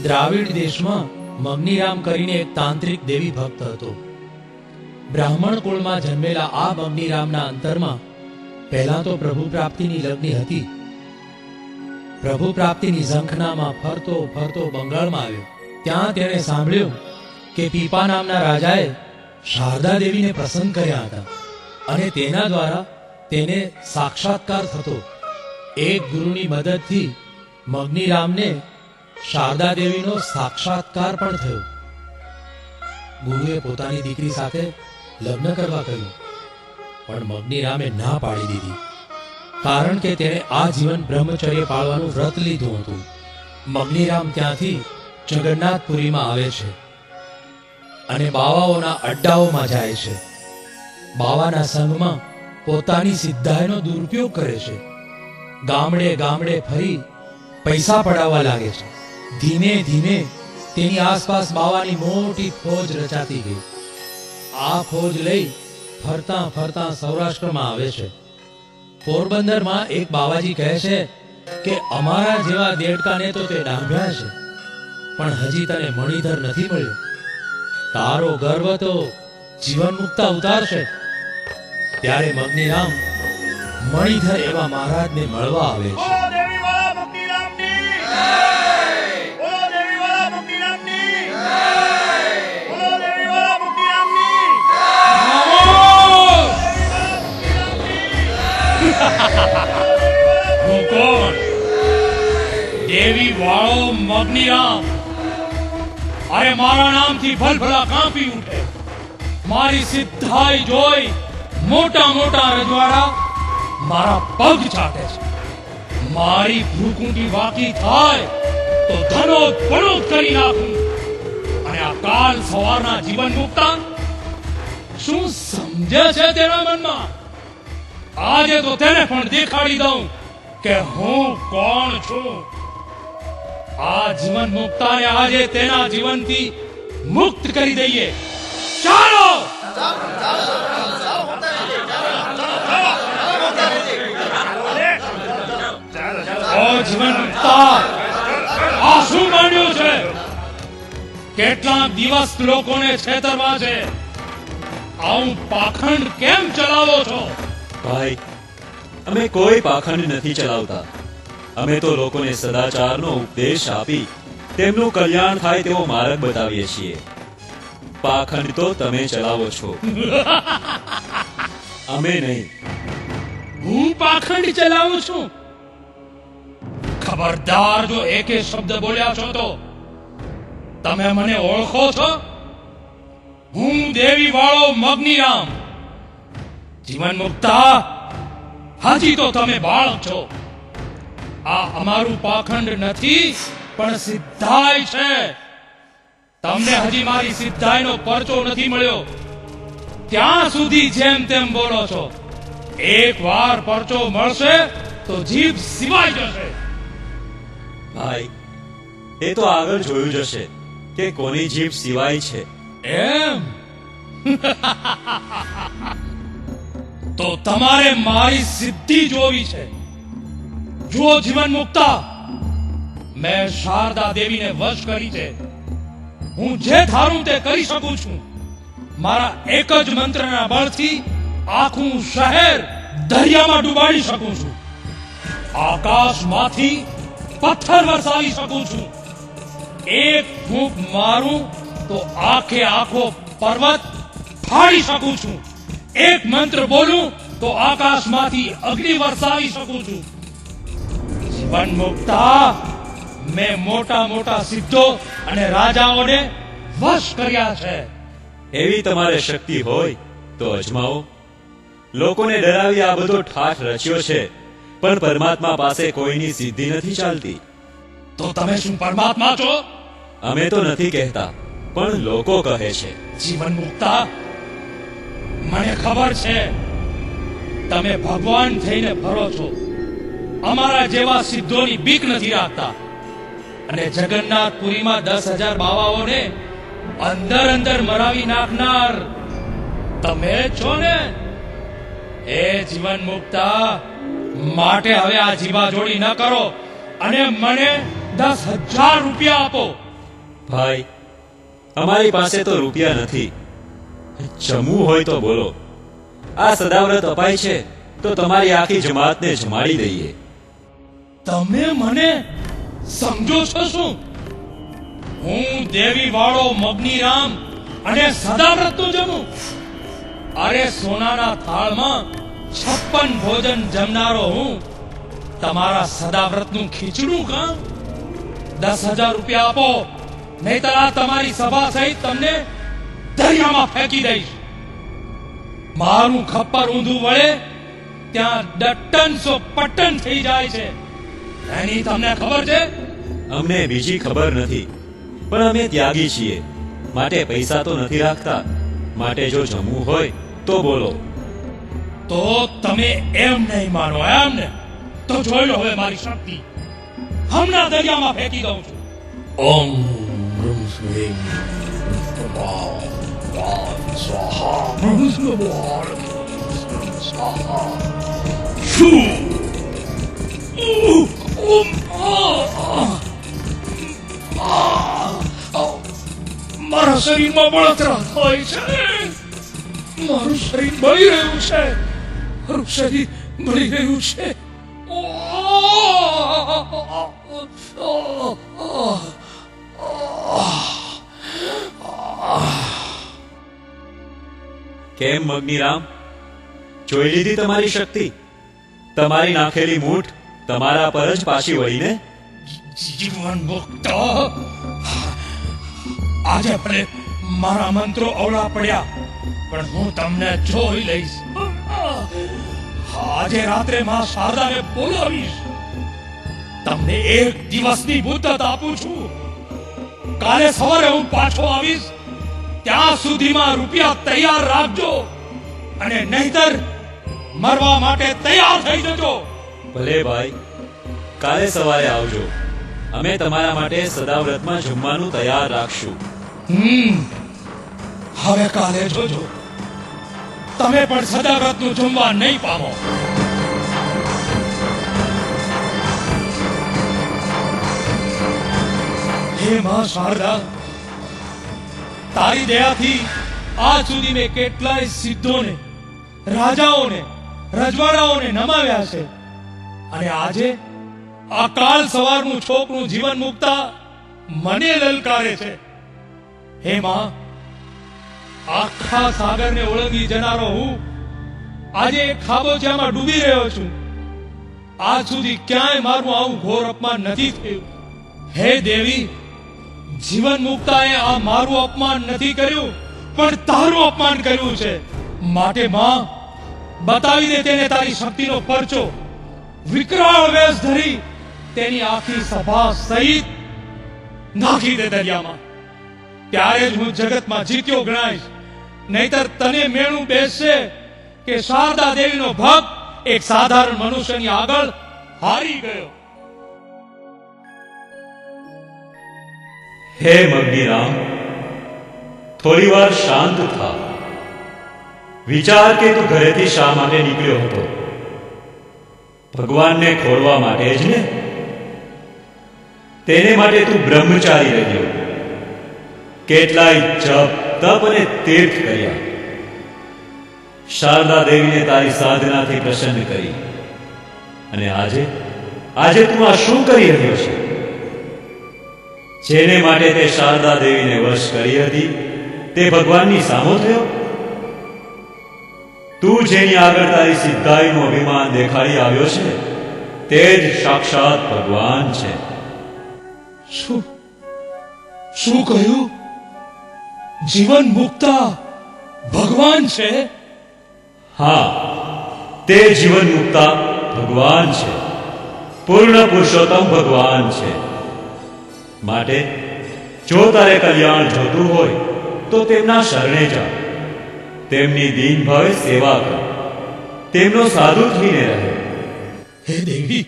દ્રાવિડ દેશમાં મગનીરામ કરીને એક તાંત્રિક દેવી ભક્ત હતો. બ્રાહ્મણ કુળમાં જન્મેલા આ મગનીરામના અંતરમાં પહેલા તો પ્રભુ પ્રાપ્તિની લગ્ન હતી. પ્રભુ પ્રાપ્તિની ઝંખનામાં ફરતો ફરતો બંગાળમાં આવ્યો. ત્યાં તેણે સાંભળ્યું કે પીપા નામના રાજાએ શારદા દેવીને પ્રસન્ન કર્યા હતા અને તેના દ્વારા તેને સાક્ષાત્કાર થતો. એક ગુરુની મદદથી મગનીરામને શારદા દેવીનો સાક્ષાત્કાર પણ થયો. ગુરુએ પોતાની દીકરી સાથે લગ્ન કરવા કહ્યું, પણ મગનીરામે ના પાડી દીધી, કારણ કે તેણે આજીવન બ્રહ્મચર્ય પાળવાનું વ્રત લીધું હતું. મગનીરામ ત્યાંથી જગન્નાથપુરીમાં આવે છે અને બાવાઓના અડ્ડાઓમાં જાય છે. બાવાના સંગમાં પોતાની સિદ્ધાઈનો દુરુપયોગ કરે છે. ગામડે ગામડે ફરી પૈસા પડાવવા લાગે છે. ધીમે ધીમે તેની આસપાસ બાવાની મોટી ફોજ રચાતી ગઈ. આ ફોજ લઈ ફરતા ફરતા સૌરાષ્ટ્રમાં આવે છે. પોરબંદરમાં એક બાવાજી કહે છે કે અમારા જેવા દેડકાને તો તે ડાંભ્યા છે, પણ હજી તને મણિધર નથી મળ્યો. તારો ગર્વ તો જીવન મુક્તા ઉતારશે. ત્યારે મગનીરામ મણિધર એવા મહારાજને મળવા આવે છે. હું કોણ? દેવી વાળો મગનીરામ. અરે મારા નામથી ભલભલા કાંપી ઉઠે. મારી સિદ્ધાઈ જોઈ મોટા મોટા રજવાડા મારા પગ ચાટે છે. મારી ભૂકુંડી વાકી થાય તો ધનોત પણોત કરી નાખું. અને આ કાલ સવારના જીવન મુક્તા શું સમજે છે તેના મનમાં? આજે તો તેને પણ દેખાડી દઉં કે હું કોણ છું. આ જીવન મુક્તાને આજે તેના જીવનથી મુક્ત કરી દઈએ. ચાલો ઓ જીવન મુક્તા, આ શું માંડ્યું છે? કેટલાક દિવસ લોકોને છેતરવા છે. આવું પાખંડ કેમ ચલાવો છો? ભાઈ, અમે કોઈ પાખંડ નથી ચલાવતા. અમે તો લોકોને સદાચારનો ઉપદેશ આપી તેમનું કલ્યાણ થાય તેવો માર્ગ બતાવીએ છીએ. પાખંડ તો તમે ચલાવો છો, અમે નહીં. હું પાખંડ ચલાવું છું? ખબરદાર જો એકે શબ્દ બોલ્યા છો તો તમે મને ઓળખો છો? હું દેવી વાળો મગનીરામ. જીવન મુક્તા, હજી તો તમે બાળક છો. આ અમારું પાખંડ નથી, પણ સિદ્ધાઈ છે. તમને હજી મારી સિદ્ધાઈનો પરચો નથી મળ્યો ત્યાં સુધી જેમ તેમ બોલો છો. એક વાર પરચો મળશે તો જીભ સિવાય જશે. ભાઈ, એ તો આગળ જોયું જશે કે કોની જીભ સિવાય છે. એમ? તો તમારે મારી સિદ્ધિ જોવી છે. જુઓ જીવન મુક્તા, મેં શારદા દેવીને વશ કરી છે. હું જે ધારું તે કરી શકું છું. મારા એક જ મંત્રના બળથી આખું શહેર દરિયામાં ડૂબાડી શકું છું. આકાશમાંથી પથ્થર વરસાવી શકું છું. એક ફૂંક મારું તો આખે આખો પર્વત ફાડી શકું છું. એક મંત્ર બોલું તો આકાશમાંથી અગ્નિ વરસાવી શકું છું. જીવન મુક્તા, મેં મોટા મોટા સિદ્ધો અને રાજાઓને વશ કર્યા છે. એવી તમારે શક્તિ હોય તો અજમાવો. લોકોને ડરાવી આ બધો ઠાઠ રચ્યો છે, પણ પરમાત્મા પાસે કોઈની સિદ્ધિ નથી ચાલતી. તો તમે શું પરમાત્મા છો? અમે તો નથી કહેતા, પણ લોકો કહે છે. જીવન મુક્તા, મને ખબર છે તમે ભગવાન થઈને ફરો છો. અમારા જેવા સિદ્ધોની બીક નથી રાખતા. અને જગન્નાથપુરીમાં 10,000 બાવાઓને અંદર અંદર મરાવી નાખનાર તમે છો ને? એ જીવન મુક્તા, માટે હવે આ જીવા જોડી ન કરો અને મને 10,000 રૂપિયા આપો. ભાઈ, અમારી પાસે તો રૂપિયા નથી. જમવું હોય તો બોલો. આ સદાવ્રત અપાય છે તો તમારી આખી જમાતને જમાડી દઈએ. તમે મને સમજો છો શું? હું દેવી વાળો મગનીરામ અને સદાવ્રત નું જમું? અરે સોનાના થાળમાં 56 ભોજન જમનારો હું તમારા સદાવ્રત નું ખીચડું કામ? 10,000 રૂપિયા આપો, નહીતર આ તમારી સભા સહિત તમને દરિયામાં ફેંકી દઈશ. મારું ખપ્પર ઊંધું વળે ત્યાં ડટ્ટન પટ્ટન થઈ જાય છે, એની તમને ખબર છે? અમને બીજી ખબર નથી, પણ અમે ત્યાગી છીએ, માટે પૈસા તો નથી રાખતા. માટે જો જમવું હોય તો બોલો. તો તમે એમ નહીં માનો એમ ને? તો જોઈ લો હવે મારી શક્તિ. હમણાં દરિયામાં ફેંકી દઉં છું. ઓમ હ્રમ સ્વીમ સ્વાહા સ્વાહા. મારા શરીરમાં બળતરા થાય છે. મારું શરીર બળી રહ્યું છે. મારું શરીર બળી રહ્યું છે. કેમ મગનીરામ, જોઈ લીધી તમારી શક્તિ? તમારી નાખેલી મૂઠ તમારા પર જ પાછી વળીને? જીવન મુક્ત. આજે ભલે મારા મંત્રો અવળા પડ્યા, પણ હું તમને જોઈ લઈશ. આજે રાત્રે માં શારદાને બોલાવીશ. તમને 1 દિવસની મુદત આપું છું. કાલે સવારે હું પાછો આવીશ. ત્યાં સુધીમાં રૂપિયા તૈયાર રાખજો, અને નહીતર મરવા માટે તૈયાર થઈ જજો. ભલે ભાઈ, કાલે સવારે આવજો. અમે તમારા માટે સદાવ્રતમાં જમવાનું તૈયાર રાખશું. હવે કાલે જોજો, તમે પણ સદાવ્રતનું જમવા નહીં પામો. હે માં શારદા, તારી દયાથી આજ સુધી મેં કેટલાય સિદ્ધોને, રાજાઓને, રજવાડાઓને નમાવ્યા છે, અને આજે આ કાલ સવારનું છોકરું જીવન મુકતા મને લલકારે છે. હે માં, આખા સાગરને ઓળંગી જનારો હું આજે એક ખાબોચિયામાં ડૂબી રહ્યો છું. આજ સુધી ક્યાંય મારું આવું ઘોર અપમાન નથી થયું. હે દેવી, જીવન મુક્તાએ આ મારું અપમાન નથી કર્યું, પણ તારું અપમાન કર્યું છે. માટે માં, બતાવી દે તેને તારી શક્તિનો પરચો. વિકરાળ વેશ ધરી તેની આખી સભા સહિત નાખી દે દરિયામાં. ત્યારે જ હું જગતમાં જીત્યો ગણાઈશ. નહીતર તને મેણું બેસશે કે શારદા દેવીનો ભક્ત એક સાધારણ મનુષ્યની આગળ હારી ગયો. હે મગનીરામ, થોડી વાર શાંત થા. વિચાર કે તું ઘરેથી શા માટે નીકળ્યો હતો? ભગવાનને ખોળવા માટે જ ને? તેને માટે તું બ્રહ્મચારી રહ્યો. કેટલાય જપ, તપ અને તીર્થ કર્યા. શારદા દેવીને તારી સાધનાથી પ્રસન્ન કરી, અને આજે તું આ શું કરી રહ્યો છે? જેને માટે તે શારદા દેવીને વશ કરી હતી તે ભગવાનની સામો થયો? તું જેની આગળ તારી સિદ્ધાઈનું અભિમાન દેખાડી આવ્યો છે તે જ સાક્ષાત ભગવાન છે. શું કહ્યું? જીવન મુક્તા ભગવાન છે? હા, તે જીવન મુક્તા ભગવાન છે. પૂર્ણ પુરુષોત્તમ ભગવાન છે. માટે જો તારે કલ્યાણ જોતું હોય તો તેમના શરણે જા. તેમની દીન ભાવે સેવા કર. તેમનો સાધુ થઈને રહે. હે દેવી,